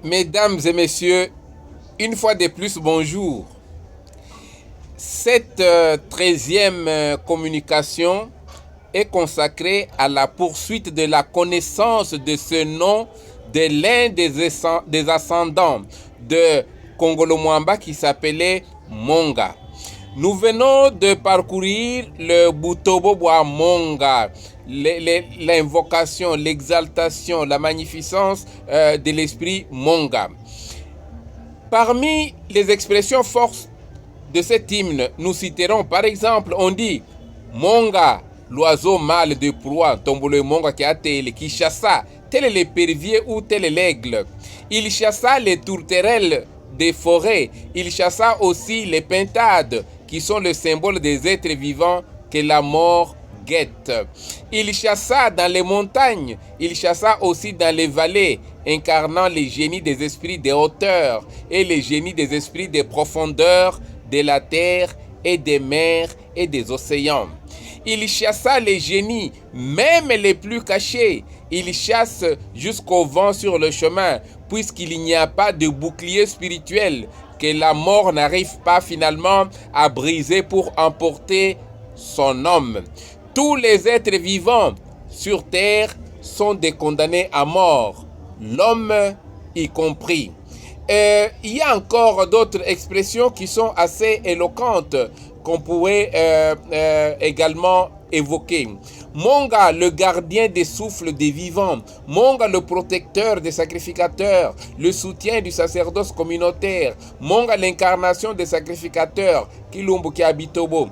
Mesdames et messieurs, une fois de plus, bonjour. Cette 13e communication est consacrée à la poursuite de la connaissance de ce nom de l'un des ascendants de Kongolo Mwamba qui s'appelait Monga. Nous venons de parcourir le Butobo Bwa Monga, l'invocation, l'exaltation, la magnificence de l'esprit Monga. Parmi les expressions fortes de cet hymne, nous citerons par exemple, on dit Monga, l'oiseau mâle de proie, tombolo Monga qui chassa, tel est l'épervier ou tel est l'aigle. Il chassa les tourterelles des forêts, il chassa aussi les pintades, qui sont le symbole des êtres vivants que la mort guette. Il chassa dans les montagnes, il chassa aussi dans les vallées, incarnant les génies des esprits des hauteurs et les génies des esprits des profondeurs de la terre et des mers et des océans. Il chassa les génies, même les plus cachés. Il chasse jusqu'au vent sur le chemin, puisqu'il n'y a pas de bouclier spirituel que la mort n'arrive pas finalement à briser pour emporter son homme. Tous les êtres vivants sur terre sont des condamnés à mort, l'homme y compris. Il y a encore d'autres expressions qui sont assez éloquentes qu'on pourrait également évoquer. Monga, le gardien des souffles des vivants. Monga, le protecteur des sacrificateurs, le soutien du sacerdoce communautaire. Monga, l'incarnation des sacrificateurs, Kilumbu Kiabitobo.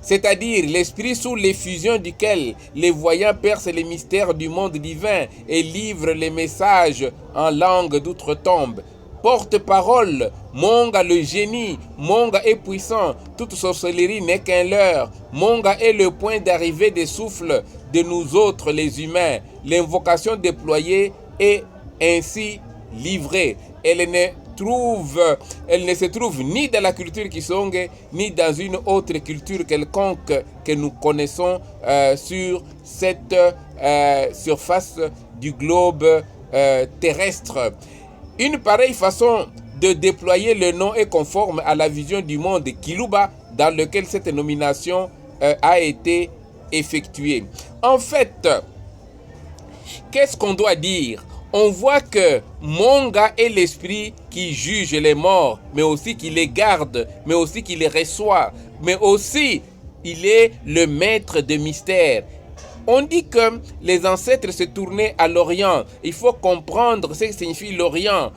C'est-à-dire l'esprit sous l'effusion duquel les voyants percent les mystères du monde divin et livrent les messages en langue d'outre-tombe. Porte-parole, Monga le génie, Monga est puissant, toute sorcellerie n'est qu'un leurre. Monga est le point d'arrivée des souffles de nous autres les humains. L'invocation déployée est ainsi livrée. Elle ne se trouve ni dans la culture Kisonge, ni dans une autre culture quelconque que nous connaissons sur cette surface du globe terrestre. Une pareille façon de déployer le nom est conforme à la vision du monde Kiluba dans lequel cette nomination a été effectuée. En fait, qu'est-ce qu'on doit dire? On voit que Monga est l'esprit qui juge les morts, mais aussi qui les garde, mais aussi qui les reçoit, mais aussi il est le maître de mystères. On dit que les ancêtres se tournaient à l'Orient. Il faut comprendre ce que signifie l'Orient,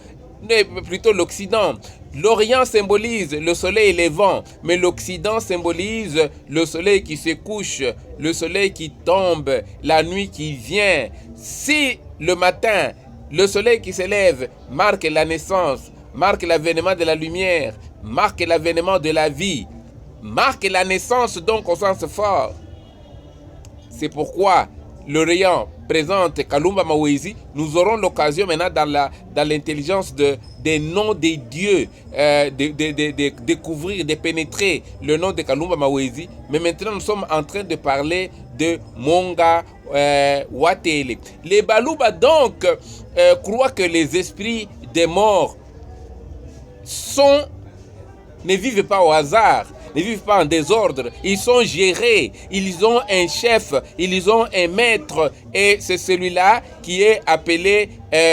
plutôt l'Occident. L'Orient symbolise le soleil levant, mais l'Occident symbolise le soleil qui se couche, le soleil qui tombe, la nuit qui vient. Si le matin, le soleil qui se lève marque la naissance, marque l'avènement de la lumière, marque l'avènement de la vie, marque la naissance donc au sens fort. C'est pourquoi l'Orient présente Kalumba Mawezi. Nous aurons l'occasion maintenant dans l'intelligence des noms des dieux, de découvrir, de pénétrer le nom de Kalumba Mawezi. Mais maintenant nous sommes en train de parler de Monga Watele. Les Baluba donc croient que les esprits des morts ne vivent pas au hasard, ne vivent pas en désordre, ils sont gérés, ils ont un chef, ils ont un maître, et c'est celui-là qui est appelé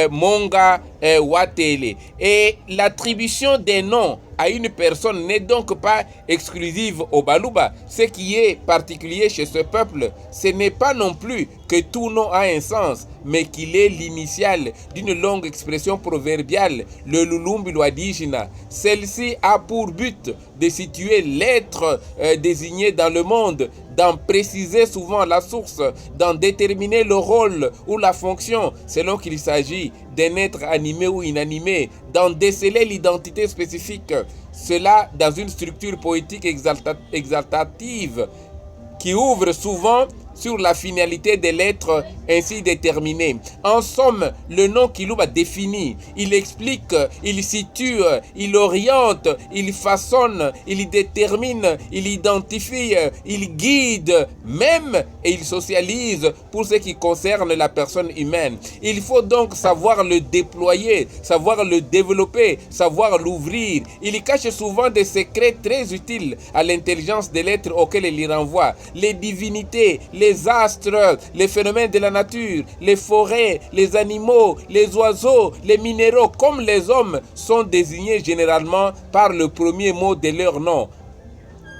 Monga Watele. Et l'attribution des noms à une personne n'est donc pas exclusive au Baluba. Ce qui est particulier chez ce peuple, ce n'est pas non plus que tout nom a un sens, mais qu'il est l'initiale d'une longue expression proverbiale, le Lulumbi Lwadijina. Celle-ci a pour but de situer l'être désigné dans le monde, d'en préciser souvent la source, d'en déterminer le rôle ou la fonction selon qu'il s'agit d'un être animé ou inanimé, d'en déceler l'identité spécifique. Cela dans une structure poétique exaltative qui ouvre souvent sur la finalité de l'être ainsi déterminé. En somme, le nom Kiluba définit, il explique, il situe, il oriente, il façonne, il détermine, il identifie, il guide, même et il socialise pour ce qui concerne la personne humaine. Il faut donc savoir le déployer, savoir le développer, savoir l'ouvrir. Il cache souvent des secrets très utiles à l'intelligence de l'être auquel il y renvoie. Les divinités, les astres, les phénomènes de la nature, les forêts, les animaux, les oiseaux, les minéraux, comme les hommes, sont désignés généralement par le premier mot de leur nom.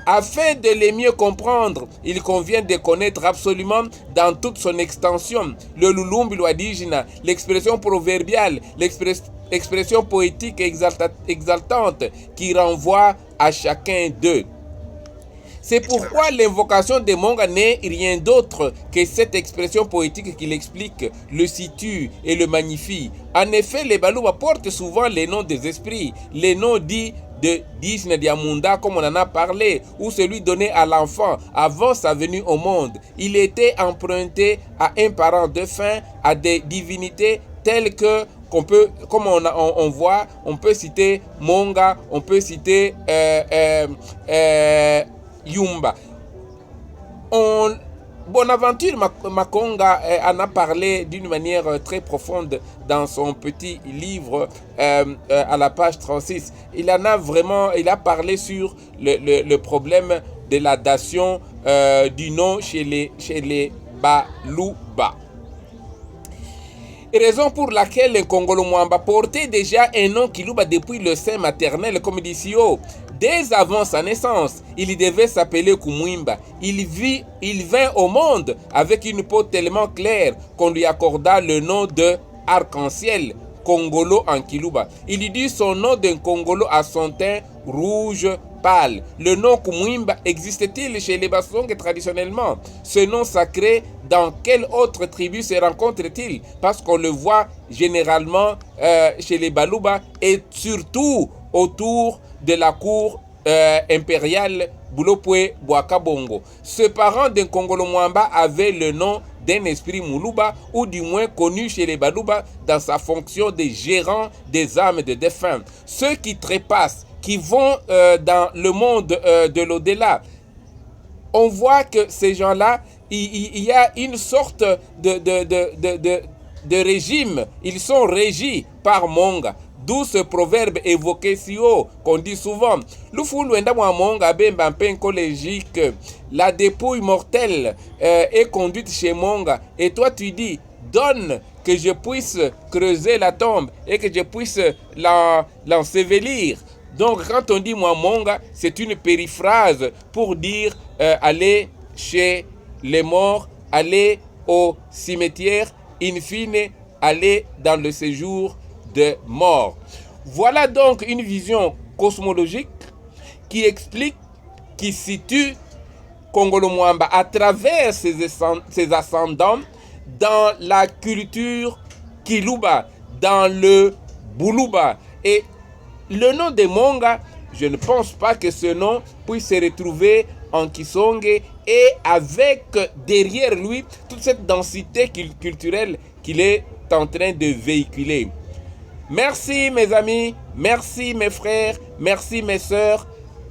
Afin de les mieux comprendre, il convient de connaître absolument dans toute son extension le lulumbi lwadijina, l'expression proverbiale, l'expression poétique exaltante qui renvoie à chacun d'eux. C'est pourquoi l'invocation de Monga n'est rien d'autre que cette expression poétique qui l'explique, le situe et le magnifie. En effet, les Baluba portent souvent les noms des esprits, les noms dits de Dishna Diamunda, comme on en a parlé, ou celui donné à l'enfant avant sa venue au monde. Il était emprunté à un parent défunt, à des divinités telles que comme on voit, on peut citer Monga, on peut citer Yumba. Bonaventure Makonga en a parlé d'une manière très profonde dans son petit livre à la page 36. Il a parlé sur le problème de la dation du nom chez les Baluba. Raison pour laquelle le Congolo Mwamba portait déjà un nom Kiluba depuis le sein maternel, comme dit si haut. Dès avant sa naissance, il devait s'appeler Kumwimba. Il vint au monde avec une peau tellement claire qu'on lui accorda le nom de arc-en-ciel, Congolo en Kiluba. Il dut son nom d'un Congolo à son teint rouge pâle. Le nom Kumwimba existe-t-il chez les Basonge traditionnellement? Ce nom sacré, dans quelle autre tribu se rencontre-t-il? Parce qu'on le voit généralement chez les Baluba et surtout autour de la cour impériale Bulopwe Bwakabongo. Ce parent d'un Congolo Mwamba avait le nom d'un esprit Muluba, ou du moins connu chez les Baluba dans sa fonction de gérant des âmes de défunts. Ceux qui trépassent, qui vont dans le monde de l'au-delà, on voit que ces gens-là, il y a une sorte de régime. Ils sont régis par Monga. D'où ce proverbe évoqué si haut, qu'on dit souvent. La dépouille mortelle est conduite chez Monga. Et toi tu dis, donne que je puisse creuser la tombe et que je puisse l'ensevelir. Donc quand on dit Monga, c'est une périphrase pour dire aller chez les morts, aller au cimetière, in fine, aller dans le séjour de mort. Voilà donc une vision cosmologique qui explique, qui situe Congolo Mwamba à travers ses ascendants dans la culture Kiluba, dans le Buluba. Et le nom de Monga, je ne pense pas que ce nom puisse se retrouver en Kisonge et avec derrière lui toute cette densité culturelle qu'il est en train de véhiculer. Merci mes amis, merci mes frères, merci mes sœurs.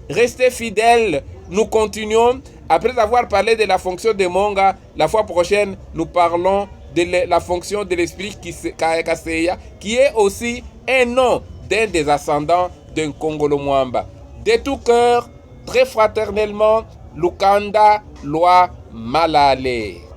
Restez fidèles, nous continuons. Après avoir parlé de la fonction de Monga, la fois prochaine, nous parlons de la fonction de l'esprit Kaseya, qui est aussi un nom d'un des ascendants d'un Congolo Mwamba. De tout cœur, très fraternellement, Lukanda Lwa Malale.